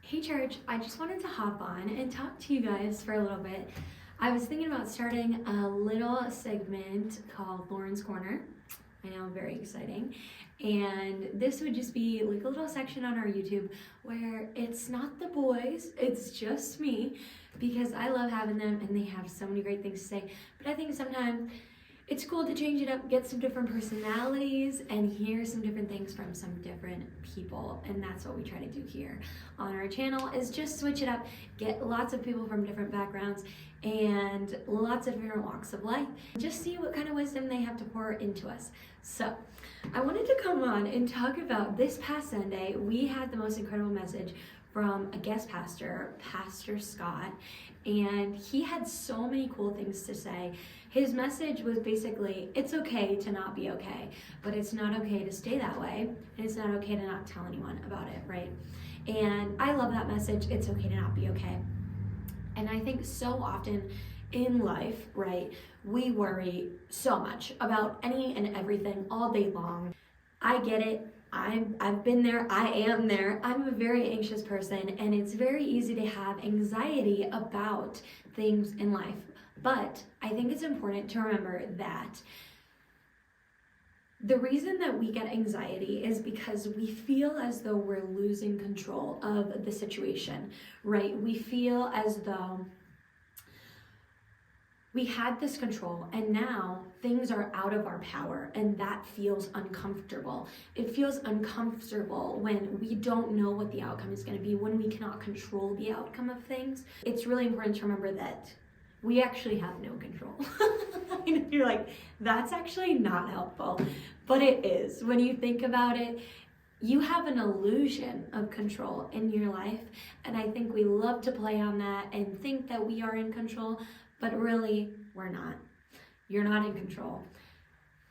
Hey church, I just wanted to hop on and talk to you guys for a little bit. I was thinking about starting a little segment called Lauren's Corner. I know, very exciting. And this would just be like a little section on our YouTube where it's not the boys, it's just me, because I love having them and they have so many great things to say. But I think sometimes it's cool to change it up, get some different personalities, and hear some different things from some different people. And that's what we try to do here on our channel, is just switch it up, get lots of people from different backgrounds and lots of different walks of life. Just see what kind of wisdom they have to pour into us. So I wanted to come on and talk about this past Sunday. We had the most incredible message from a guest pastor, Pastor Scott, and he had so many cool things to say. His message was basically, it's okay to not be okay, but it's not okay to stay that way, and it's not okay to not tell anyone about it, right? And I love that message, it's okay to not be okay. And I think so often in life, right, we worry so much about any and everything all day long. I get it. I've been there, I am there. I'm a very anxious person, and it's very easy to have anxiety about things in life. But I think it's important to remember that the reason that we get anxiety is because we feel as though we're losing control of the situation, right? We feel as though we had this control and now things are out of our power, and that feels uncomfortable. It feels uncomfortable when we don't know what the outcome is going to be, when we cannot control the outcome of things. It's really important to remember that we actually have no control. You're like, that's actually not helpful, but it is. When you think about it, you have an illusion of control in your life, and I think we love to play on that and think that we are in control, but really, we're not. You're not in control.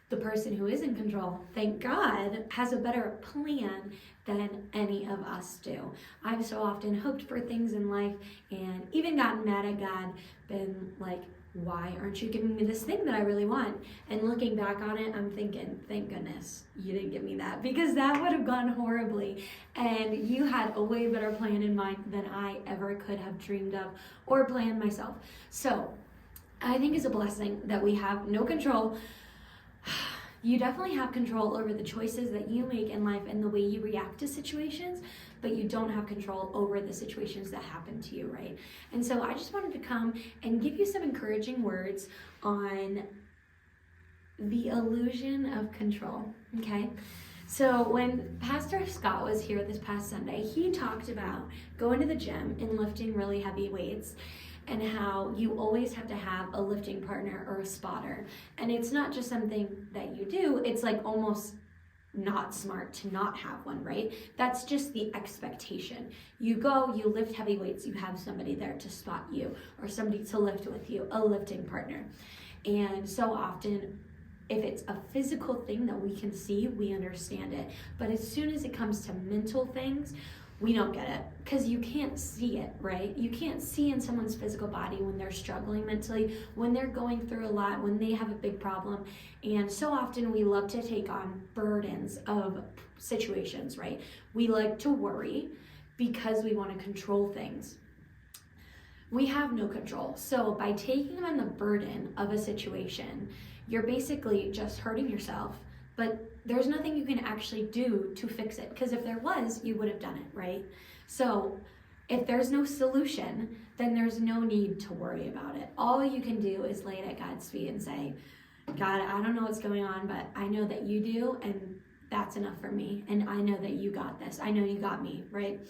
The person who is in control, thank God, has a better plan than any of us do. I've so often hoped for things in life and even gotten mad at God, been like, why aren't you giving me this thing that I really want? And looking back on it, I'm thinking, thank goodness you didn't give me that, because that would have gone horribly. And you had a way better plan in mind than I ever could have dreamed of or planned myself. So I think it's a blessing that we have no control. You definitely have control over the choices that you make in life and the way you react to situations, but you don't have control over the situations that happen to you, right? And so I just wanted to come and give you some encouraging words on the illusion of control, okay? So when Pastor Scott was here this past Sunday, he talked about going to the gym and lifting really heavy weights, and how you always have to have a lifting partner or a spotter. And it's not just something that you do, it's like almost not smart to not have one, right? That's just the expectation. You go, you lift heavy weights, you have somebody there to spot you or somebody to lift with you, a lifting partner. And so often, if it's a physical thing that we can see, we understand it. But as soon as it comes to mental things, we don't get it, because you can't see it, right? You can't see in someone's physical body when they're struggling mentally, when they're going through a lot, when they have a big problem. And so often we love to take on burdens of situations, right? We like to worry because we want to control things. We have no control. So by taking on the burden of a situation, you're basically just hurting yourself, but there's nothing you can actually do to fix it, because if there was, you would have done it, right? So if there's no solution, then there's no need to worry about it. All you can do is lay it at God's feet and say, God, I don't know what's going on, but I know that you do, and that's enough for me. And I know that you got this. I know you got me, right?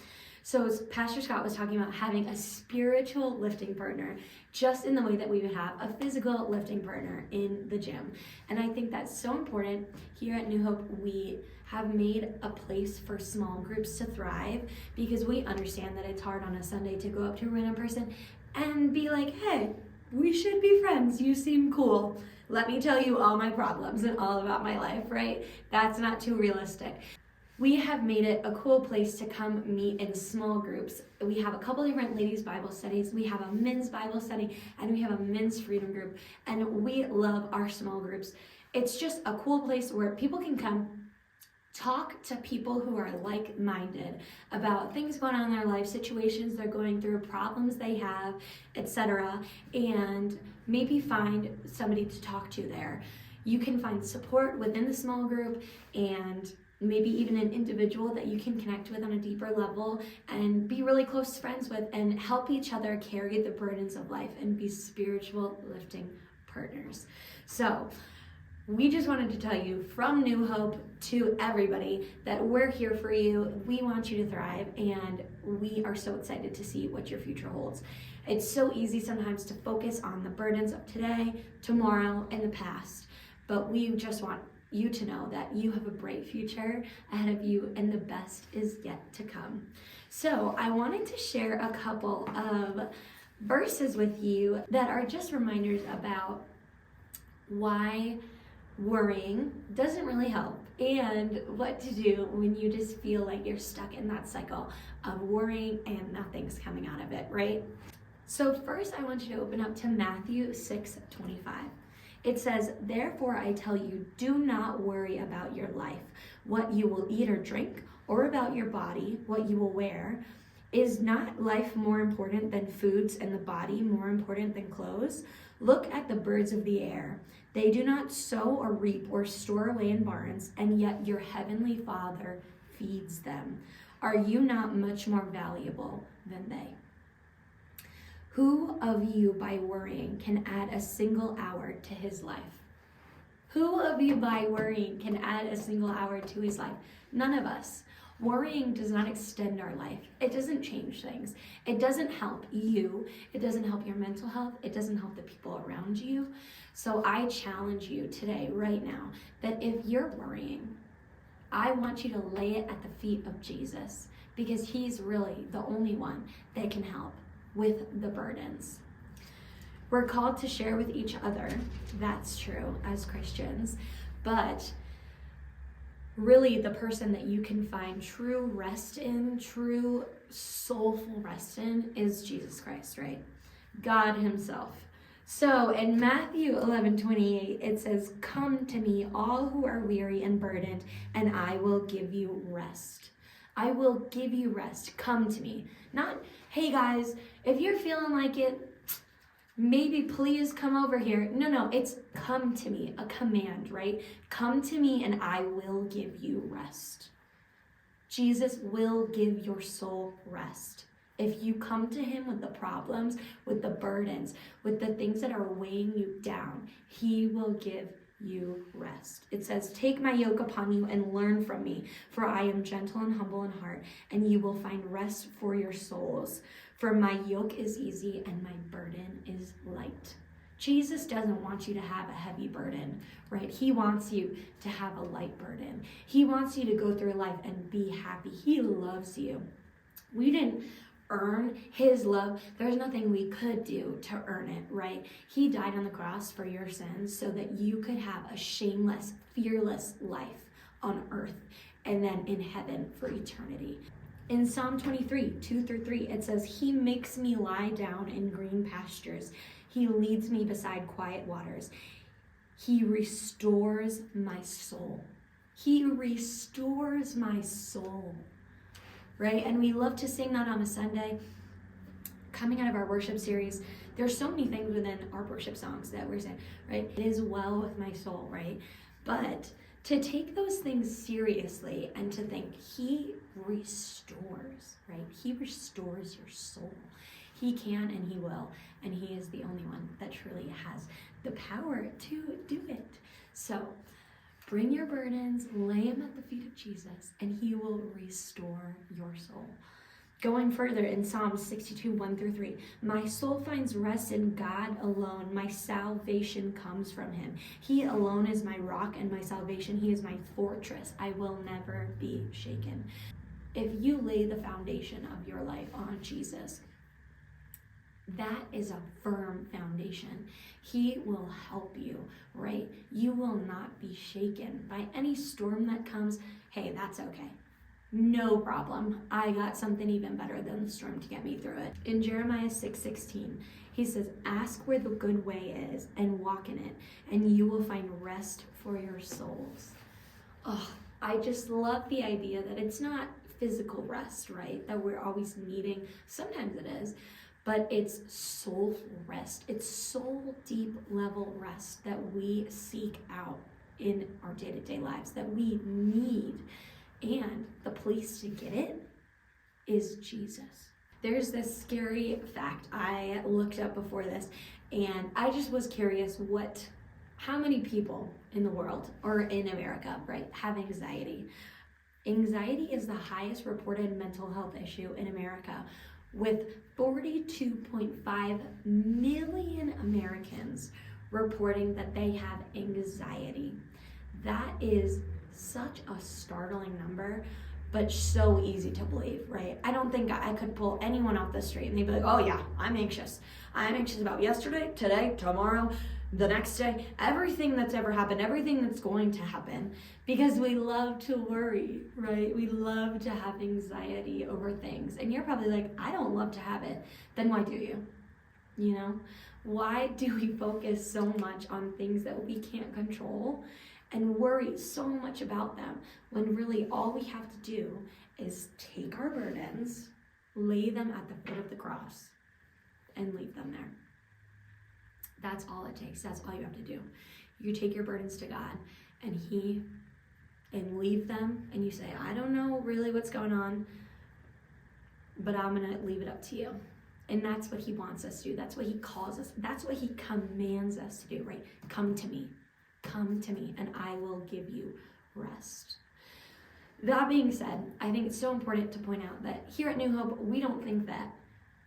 So as Pastor Scott was talking about having a spiritual lifting partner, just in the way that we would have a physical lifting partner in the gym. And I think that's so important. Here at New Hope, we have made a place for small groups to thrive, because we understand that it's hard on a Sunday to go up to a random person and be like, hey, we should be friends. You seem cool. Let me tell you all my problems and all about my life, right? That's not too realistic. We have made it a cool place to come meet in small groups. We have a couple different ladies' Bible studies, we have a men's Bible study, and we have a men's freedom group, and we love our small groups. It's just a cool place where people can come Talk to people who are like-minded about things going on in their life, situations they're going through, problems they have, etc. And maybe find somebody to talk to there. You can find support within the small group, and maybe even an individual that you can connect with on a deeper level and be really close friends with, and help each other carry the burdens of life and be spiritual lifting partners. So we just wanted to tell you from New Hope to everybody that we're here for you. We want you to thrive, and we are so excited to see what your future holds. It's so easy sometimes to focus on the burdens of today, tomorrow, and the past, but we just want you to know that you have a bright future ahead of you, and the best is yet to come. So I wanted to share a couple of verses with you that are just reminders about why worrying doesn't really help, and what to do when you just feel like you're stuck in that cycle of worrying and nothing's coming out of it, right? So first I want you to open up to Matthew 6:25. It says, "Therefore I tell you, do not worry about your life, what you will eat or drink, or about your body, what you will wear. Is not life more important than foods, and the body more important than clothes? Look at the birds of the air. They do not sow or reap or store away in barns, and yet your heavenly Father feeds them. Are you not much more valuable than they? Who of you by worrying can add a single hour to his life?" Who of you by worrying can add a single hour to his life? None of us. Worrying does not extend our life. It doesn't change things. It doesn't help you. It doesn't help your mental health. It doesn't help the people around you. So I challenge you today, right now, that if you're worrying, I want you to lay it at the feet of Jesus, because he's really the only one that can help with the burdens. We're called to share with each other. That's true as Christians, but really the person that you can find true rest in, true soulful rest in, is Jesus Christ, right? God himself. So in Matthew 11:28, it says, "Come to me, all who are weary and burdened, and I will give you rest." I will give you rest. Come to me. Not, hey guys, if you're feeling like it, maybe please come over here. No, it's come to me, a command, right? Come to me and I will give you rest. Jesus will give your soul rest. If you come to him with the problems, with the burdens, with the things that are weighing you down, he will give you rest. It says, "Take my yoke upon you and learn from me, for I am gentle and humble in heart, and you will find rest for your souls. For my yoke is easy and my burden is light." Jesus doesn't want you to have a heavy burden, right? He wants you to have a light burden. He wants you to go through life and be happy. He loves you. We didn't earn his love. There's nothing we could do to earn it, right? He died on the cross for your sins so that you could have a shameless, fearless life on earth and then in heaven for eternity. In Psalm 23:2-3, it says, "He makes me lie down in green pastures. He leads me beside quiet waters. He restores my soul." He restores my soul. Right? And we love to sing that on a Sunday. Coming out of our worship series, there's so many things within our worship songs that we're saying, right? It is well with my soul, right? But to take those things seriously and to think he restores, right? He restores your soul. He can and he will, and he is the only one that truly has the power to do it. So bring your burdens, lay them at the feet of Jesus, and he will restore your soul. Going further in Psalm 62:1-3, "My soul finds rest in God alone. My salvation comes from him. He alone is my rock and my salvation. He is my fortress. I will never be shaken." If you lay the foundation of your life on Jesus, that is a firm foundation. He will help you, right? You will not be shaken by any storm that comes. Hey, that's okay. No problem. I got something even better than the storm to get me through it. In Jeremiah 6:16, he says, "Ask where the good way is and walk in it, and you will find rest for your souls." Oh, I just love the idea that it's not physical rest, right? That we're always needing. Sometimes it is, but it's soul rest. It's soul deep level rest that we seek out in our day-to-day lives, that we need. And the place to get it is Jesus. There's this scary fact I looked up before this, and I just was curious how many people in the world, or in America, right, have anxiety. Anxiety is the highest reported mental health issue in America, with 42.5 million Americans reporting that they have anxiety. That is such a startling number, but so easy to believe, right? I don't think I could pull anyone off the street and they'd be like, oh yeah, I'm anxious. I'm anxious about yesterday, today, tomorrow, the next day, everything that's ever happened, everything that's going to happen, because we love to worry, right? We love to have anxiety over things. And you're probably like, I don't love to have it. Then why do you? You know? Why do we focus so much on things that we can't control and worry so much about them, when really all we have to do is take our burdens, lay them at the foot of the cross, and leave them there? That's all it takes. That's all you have to do. You take your burdens to God and leave them, and you say, I don't know really what's going on, but I'm gonna leave it up to you. And that's what he wants us to do. That's what he calls us. That's what he commands us to do, right? Come to me, and I will give you rest. That being said, I think it's so important to point out that here at New Hope, we don't think that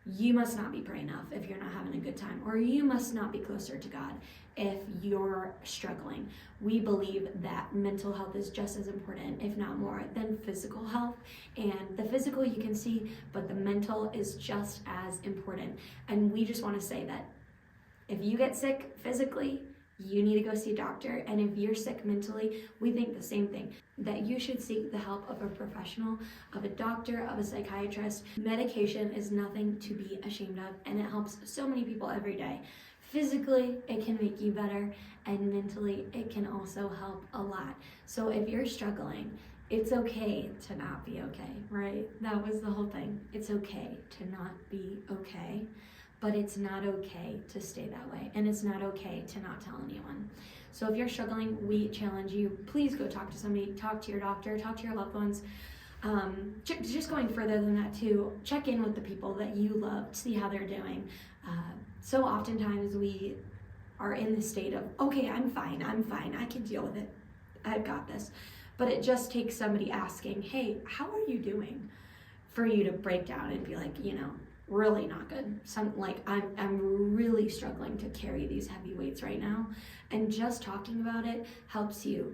you must not be praying enough if you're not having a good time, or you must not be closer to God if you're struggling. We believe that mental health is just as important, if not more, than physical health. And the physical you can see, but the mental is just as important. And we just want to say that if you get sick physically, you need to go see a doctor. And if you're sick mentally, we think the same thing, that you should seek the help of a professional, of a doctor, of a psychiatrist. Medication is nothing to be ashamed of, and it helps so many people every day. Physically, it can make you better, and mentally, it can also help a lot. So if you're struggling, it's okay to not be okay, right? That was the whole thing. It's okay to not be okay. But it's not okay to stay that way, and it's not okay to not tell anyone. So if you're struggling, we challenge you, please go talk to somebody, talk to your doctor, talk to your loved ones. Just going further than that too, check in with the people that you love, see how they're doing. So oftentimes we are in the state of, okay, I'm fine, I can deal with it, I've got this. But it just takes somebody asking, hey, how are you doing? For you to break down and be like, really not good. I'm really struggling to carry these heavy weights right now. And just talking about it helps you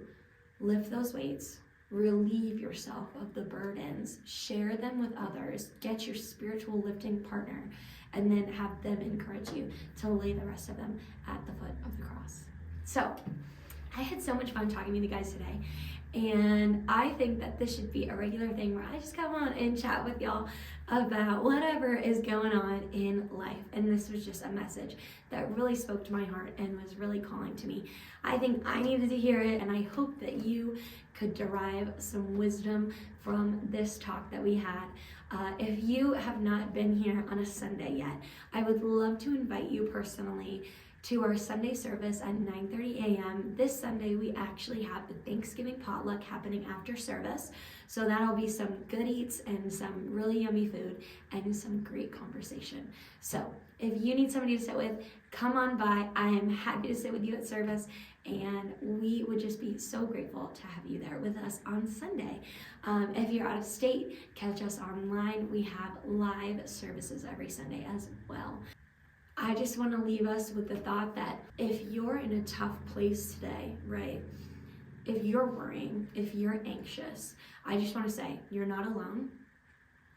lift those weights, relieve yourself of the burdens, share them with others, get your spiritual lifting partner, and then have them encourage you to lay the rest of them at the foot of the cross. So I had so much fun talking to you guys today. And I think that this should be a regular thing where I just come on and chat with y'all about whatever is going on in life. And this was just a message that really spoke to my heart and was really calling to me. I think I needed to hear it, and I hope that you could derive some wisdom from this talk that we had. If you have not been here on a Sunday yet, I would love to invite you personally to our Sunday service at 9:30 a.m. This Sunday, we actually have the Thanksgiving potluck happening after service. So that'll be some good eats and some really yummy food and some great conversation. So if you need somebody to sit with, come on by. I am happy to sit with you at service, and we would just be so grateful to have you there with us on Sunday. If you're out of state, catch us online. We have live services every Sunday as well. I just want to leave us with the thought that if you're in a tough place today, right? If you're worrying, if you're anxious, I just want to say, you're not alone.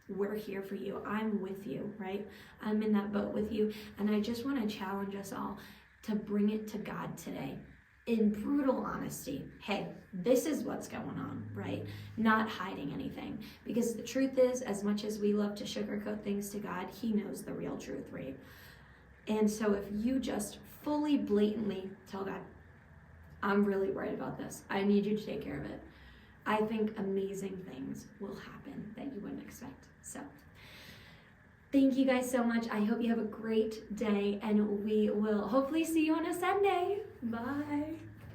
We're here for you. I'm with you, right? I'm in that boat with you. And I just want to challenge us all to bring it to God today in brutal honesty. Hey, this is what's going on, right? Not hiding anything. Because the truth is, as much as we love to sugarcoat things to God, He knows the real truth, right? And so if you just fully, blatantly tell God, I'm really worried about this. I need you to take care of it. I think amazing things will happen that you wouldn't expect. So thank you guys so much. I hope you have a great day, and we will hopefully see you on a Sunday. Bye.